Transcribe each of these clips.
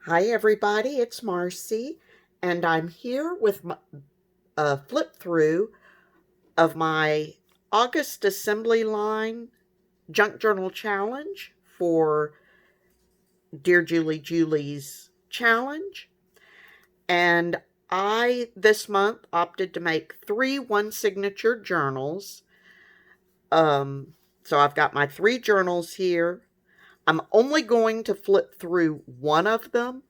Hi everybody, it's Marcy, and I'm here with a flip through of my August assembly line junk journal challenge for Dear Julie Julie's challenge. And I, this month, opted to make 3 one-signature journals. So I've got my 3 journals here. I'm only going to flip through one of them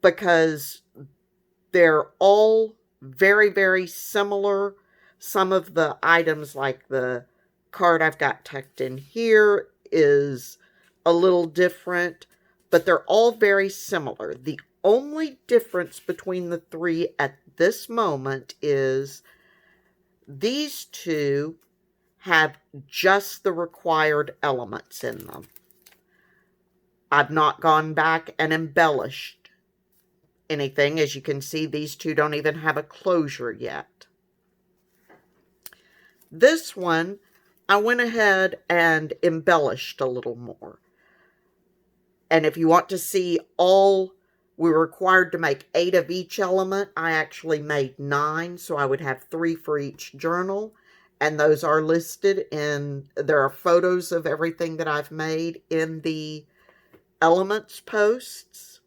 because they're all very, very similar. Some of the items, like the card I've got tucked in here, is a little different, but they're all very similar. The only difference between the 3 at this moment is these 2 have just the required elements in them. I've not gone back and embellished anything. As you can see, these 2 don't even have a closure yet. This one, I went ahead and embellished a little more. And if you want to see all, we were required to make 8 of each element. I actually made 9, so I would have 3 for each journal. And those are listed in, there are photos of everything that I've made in the elements posts.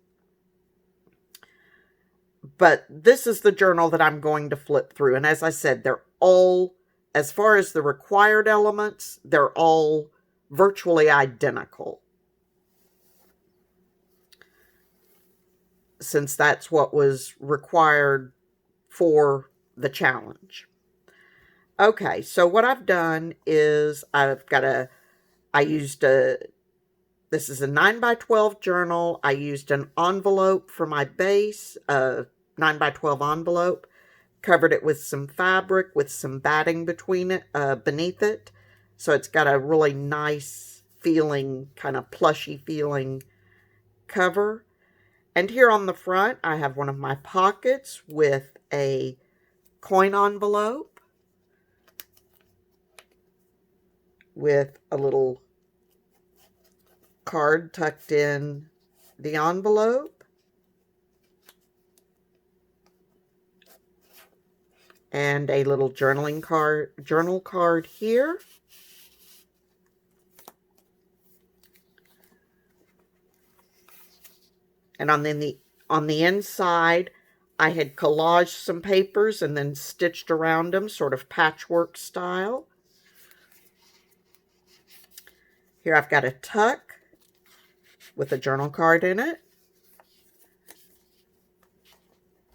But this is the journal that I'm going to flip through. And as I said, they're all, as far as the required elements, they're all virtually identical, since that's what was required for the challenge. Okay, so what I've done is this is a 9x12 journal. I used an envelope for my base, a 9x12 envelope, covered it with some fabric with some batting between it, beneath it. So it's got a really nice feeling, kind of plushy feeling cover. And here on the front, I have one of my pockets with a coin envelope with a little card tucked in the envelope. And a little journal card here. And on the inside, I had collaged some papers and then stitched around them, sort of patchwork style. Here I've got a tuck with a journal card in it.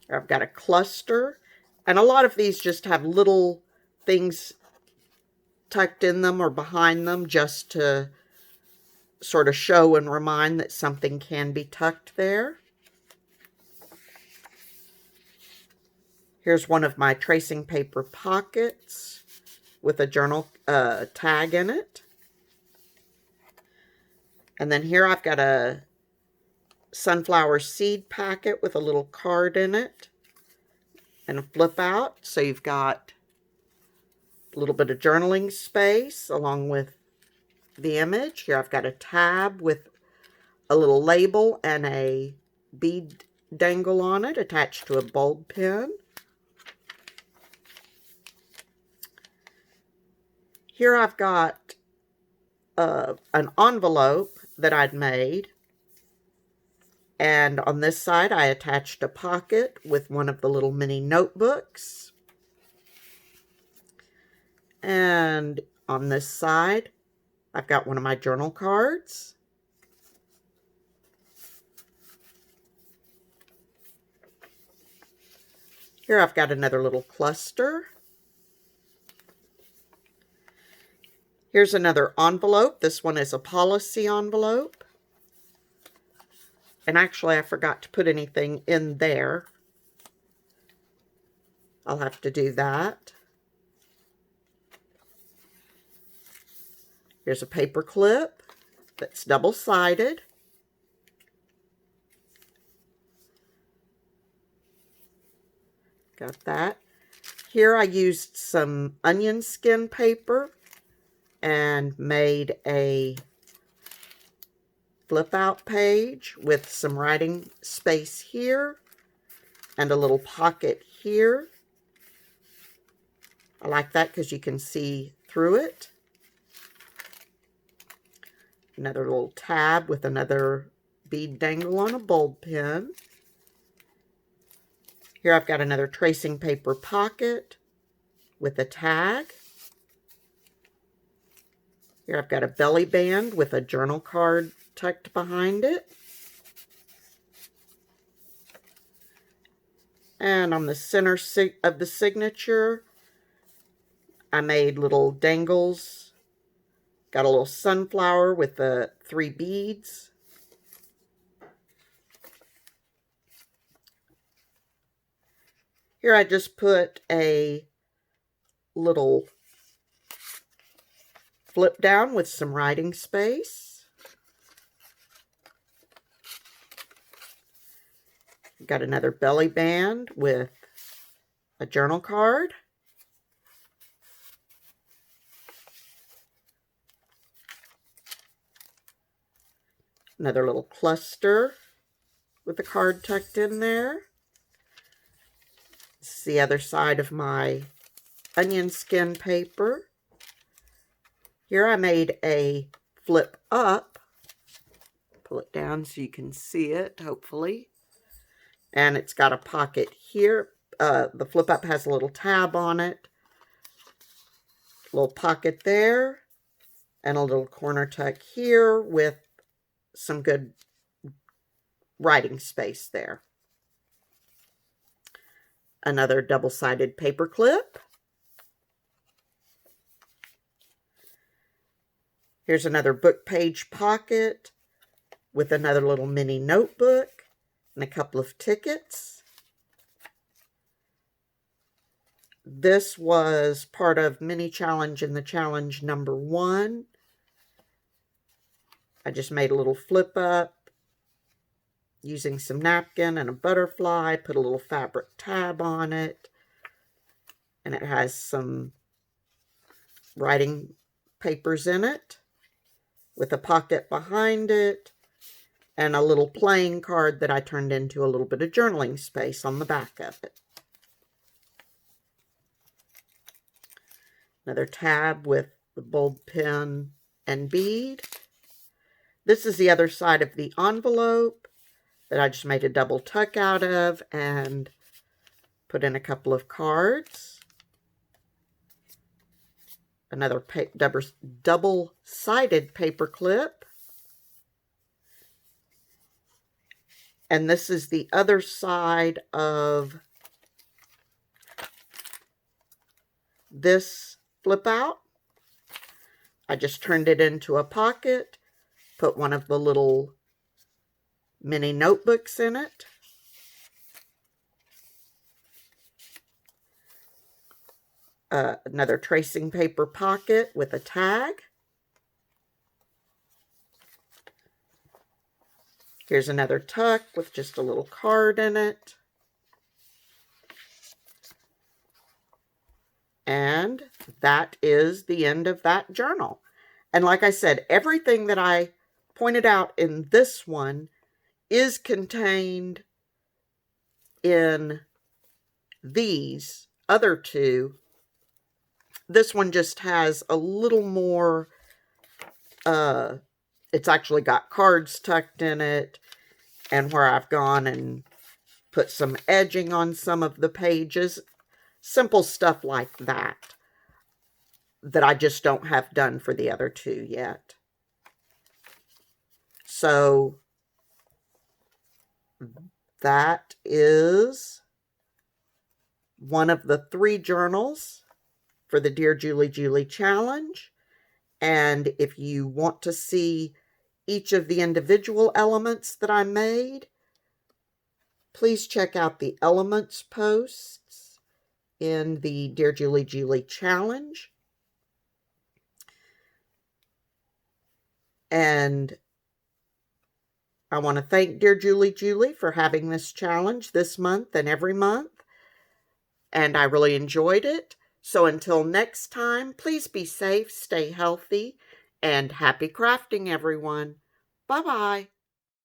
Here I've got a cluster. And a lot of these just have little things tucked in them or behind them just to sort of show and remind that something can be tucked there. Here's one of my tracing paper pockets with a journal tag in it. And then here I've got a sunflower seed packet with a little card in it and a flip out. So you've got a little bit of journaling space along with the image. Here I've got a tab with a little label and a bead dangle on it attached to a bulb pin. Here I've got an envelope that I'd made, and on this side I attached a pocket with one of the little mini notebooks, and on this side I've got one of my journal cards. Here I've got another little cluster. Here's another envelope. This one is a policy envelope. And actually, I forgot to put anything in there. I'll have to do that. Here's a paper clip that's double-sided. Got that. Here I used some onion skin paper and made a flip out page with some writing space here and a little pocket here. I like that because you can see through it. Another little tab with another bead dangle on a bulb pin. Here I've got another tracing paper pocket with a tag. Here I've got a belly band with a journal card tucked behind it. And on the center of the signature, I made little dangles. Got a little sunflower with the 3 beads. Here I just put a little flip down with some writing space. Got another belly band with a journal card. Another little cluster with the card tucked in there. This is the other side of my onion skin paper. Here I made a flip up. Pull it down so you can see it, hopefully. And it's got a pocket here. The flip up has a little tab on it. Little pocket there. And a little corner tuck here with some good writing space there. Another double-sided paper clip. Here's another book page pocket with another little mini notebook and a couple of tickets. This was part of mini challenge in the challenge number 1. I just made a little flip up using some napkin and a butterfly, put a little fabric tab on it, and it has some writing papers in it with a pocket behind it and a little playing card that I turned into a little bit of journaling space on the back of it. Another tab with the bulb pin and bead. This is the other side of the envelope that I just made a double tuck out of and put in a couple of cards. Another double-sided paper clip. And this is the other side of this flip out. I just turned it into a pocket, put one of the little mini notebooks in it. Another tracing paper pocket with a tag. Here's another tuck with just a little card in it. And that is the end of that journal. And like I said, everything that I pointed out in this one is contained in these other 2. This one just has a little more, it's actually got cards tucked in it, and where I've gone and put some edging on some of the pages. Simple stuff like that I just don't have done for the other 2 yet. So that is one of the 3 journals for the Dear Julie Julie challenge. And if you want to see each of the individual elements that I made, please check out the elements posts in the Dear Julie Julie challenge. And I want to thank Dear Julie Julie for having this challenge this month and every month. And I really enjoyed it. So until next time, please be safe, stay healthy, and happy crafting, everyone. Bye bye.